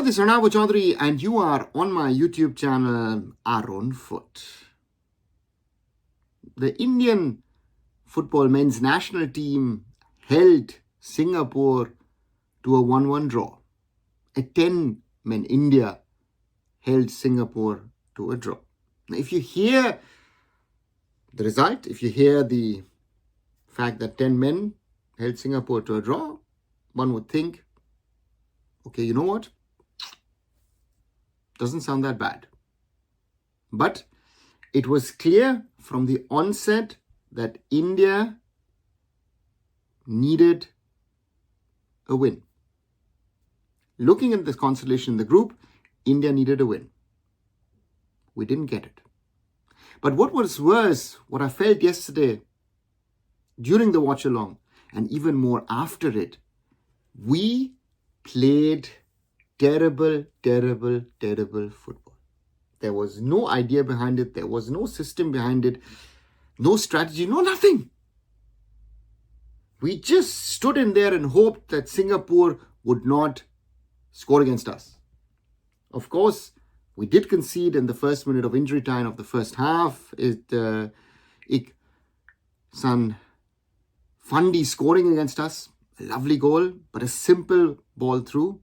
this is Arunava Chaudhuri and you are on my YouTube channel, Arunfoot. The Indian football men's national team held Singapore to a 1-1 draw. A 10-man India held Singapore to a draw. Now, if you hear the result, if you hear the fact that 10 men held Singapore to a draw, one would think, okay, you know what? Doesn't sound that bad. But it was clear from the onset that India needed a win. Looking at this constellation in the group, India needed a win. We didn't get it. But what was worse, what I felt yesterday during the watch along and even more after it, we played terrible football. There was no idea behind it. There was no system behind it. No strategy, no nothing. We just stood in there and hoped that Singapore would not score against us. Of course, we did concede in the first minute of injury time of the first half. San Fundy scoring against us. A lovely goal, but a simple ball through.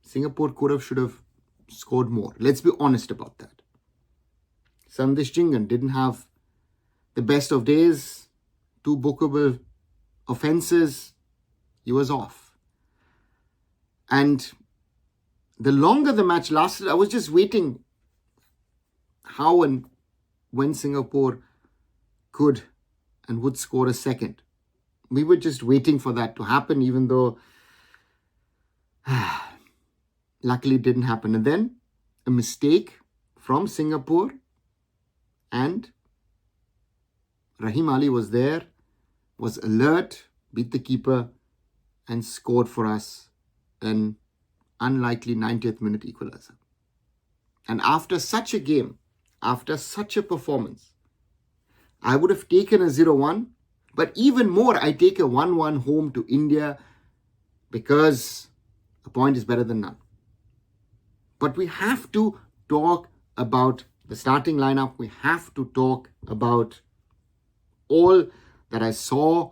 Singapore should have scored more. Let's be honest about that. Sandesh Jingan didn't have the best of days. 2 bookable offences. He was off. And the longer the match lasted, I was just waiting how and when Singapore could and would score a second. We were just waiting for that to happen, even though luckily it didn't happen. And then a mistake from Singapore, and Rahim Ali was there, was alert, beat the keeper and scored for us an unlikely 90th minute equalizer. And after such a game, after such a performance, I would have taken a 0-1, but even more, I take a 1-1 home to India because a point is better than none. But we have to talk about the starting lineup. We have to talk about all that I saw,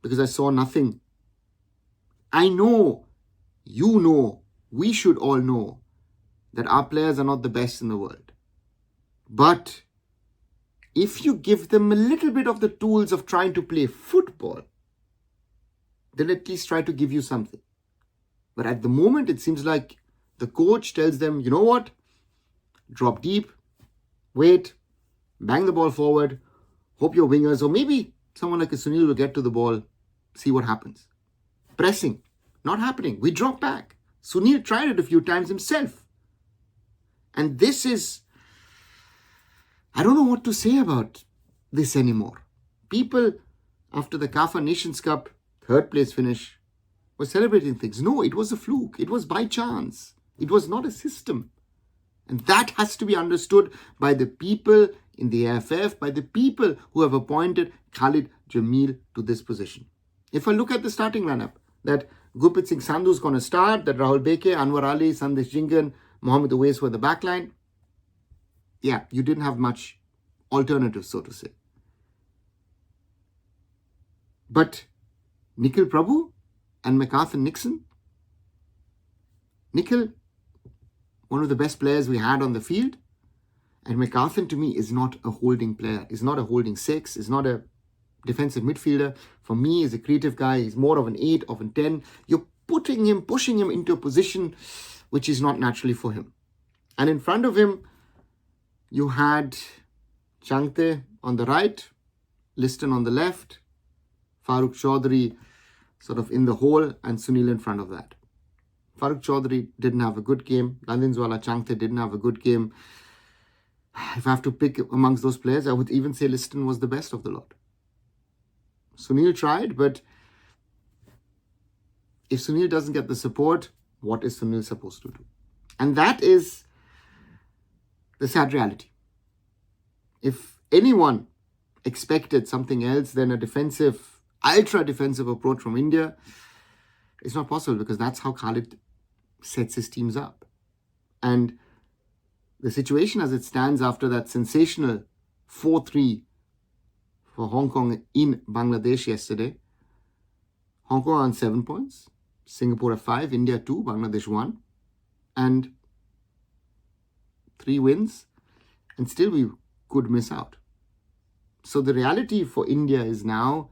because I saw nothing. I know, you know, we should all know that our players are not the best in the world. But if you give them a little bit of the tools of trying to play football, they'll at least try to give you something. But at the moment, it seems like the coach tells them, you know what? Drop deep, wait, bang the ball forward, hope your wingers, or maybe someone like a Sunil will get to the ball, see what happens. Pressing, not happening. We drop back. Sunil tried it a few times himself. And this is, I don't know what to say about this anymore. People, after the CAFA Nations Cup, 3rd place finish, were celebrating things. No, it was a fluke. It was by chance. It was not a system. And that has to be understood by the people in the AIFF, by the people who have appointed Khalid, Jamil to this position. If I look at the starting lineup, that Gurpreet Singh Sandhu is going to start, that Rahul Beke, Anwar Ali, Sandesh Jingan, Mohammad Uwais were the backline. Yeah, you didn't have much alternative, so to say. But Nikhil Prabhu and McCarthy Nixon, Nikhil, one of the best players we had on the field, and McCarthy to me is not a holding player, is not a holding 6, is not a defensive midfielder. For me, he's a creative guy. He's more of an 8, of a 10. You're pushing him into a position which is not naturally for him. And in front of him, you had Changte on the right, Liston on the left, Farooq Chaudhuri sort of in the hole, and Sunil in front of that. Farooq Chaudhuri didn't have a good game. Landinswala Changte didn't have a good game. If I have to pick amongst those players, I would even say Liston was the best of the lot. Sunil tried, but if Sunil doesn't get the support, what is Sunil supposed to do? And that is the sad reality. If anyone expected something else than a ultra defensive approach from India, it's not possible, because that's how Khalid sets his teams up. And the situation as it stands after that sensational 4-3 for Hong Kong in Bangladesh yesterday, Hong Kong on 7 points, Singapore at 5, India 2, Bangladesh 1, and 3 wins, and still we could miss out. So the reality for India is now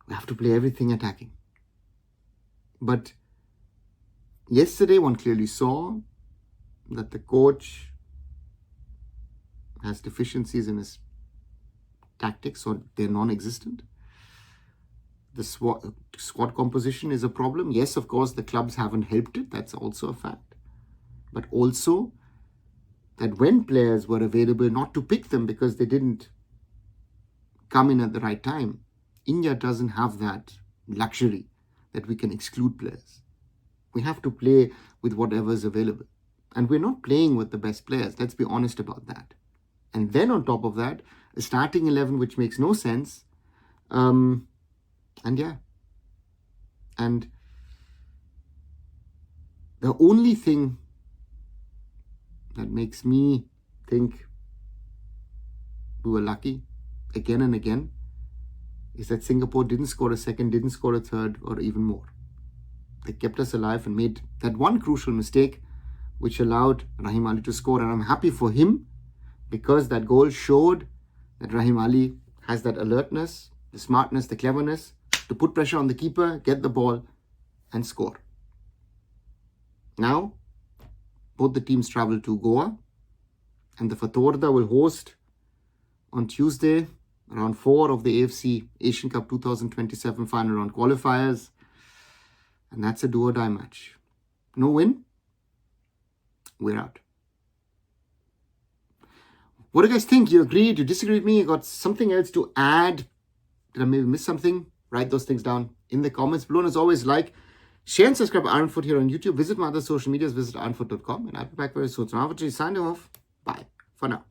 we have to play everything attacking. But yesterday one clearly saw that the coach has deficiencies in his tactics, or they're non-existent. The squad composition is a problem. Yes, of course, the clubs haven't helped it. That's also a fact. But also that when players were available, not to pick them because they didn't come in at the right time. India doesn't have that luxury that we can exclude players. We have to play with whatever is available. And we're not playing with the best players. Let's be honest about that. And then on top of that, a starting 11 which makes no sense. And the only thing that makes me think we were lucky again and again is that Singapore didn't score a second, didn't score a third, or even more. They kept us alive and made that one crucial mistake which allowed Rahim Ali to score. And I'm happy for him because that goal showed that Rahim Ali has that alertness, the smartness, the cleverness to put pressure on the keeper, get the ball and score. Now, both the teams travel to Goa, and the Fatorda will host on Tuesday round 4 of the AFC Asian Cup 2027 final round qualifiers. And that's a do-or-die match. No win, we're out. What do you guys think? You agree? Do you disagree with me? You got something else to add? Did I maybe miss something? Write those things down in the comments below. And as always, like, share and subscribe to Arunfoot here on YouTube. Visit my other social medias. Visit arunfoot.com. And I'll be back very soon. So Arunava Chaudhuri signing off. Bye for now.